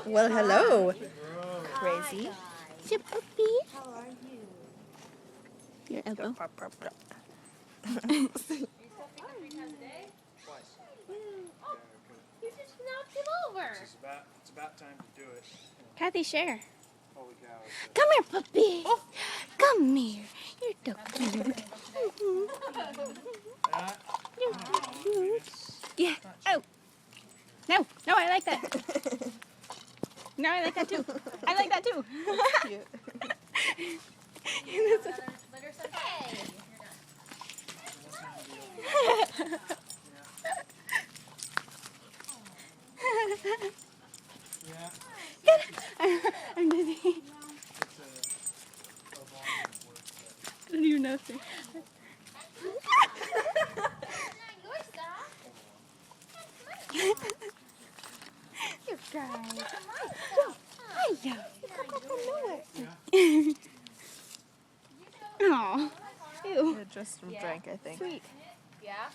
Oh, well, hello. Crazy. Is your puppy? How are you? Your elbow. You just knocked him over. It's about time to do it. Kathy, share. Holy cow. Come here, puppy. Come here. You're so cute. You're cute. Yeah. Oh. No, I like that. No, I like that too. I like that too. Cute. I'm dizzy. I don't even know if you guys. Hiya. Aw. Ew. Just drank, I think. Sweet. Yeah?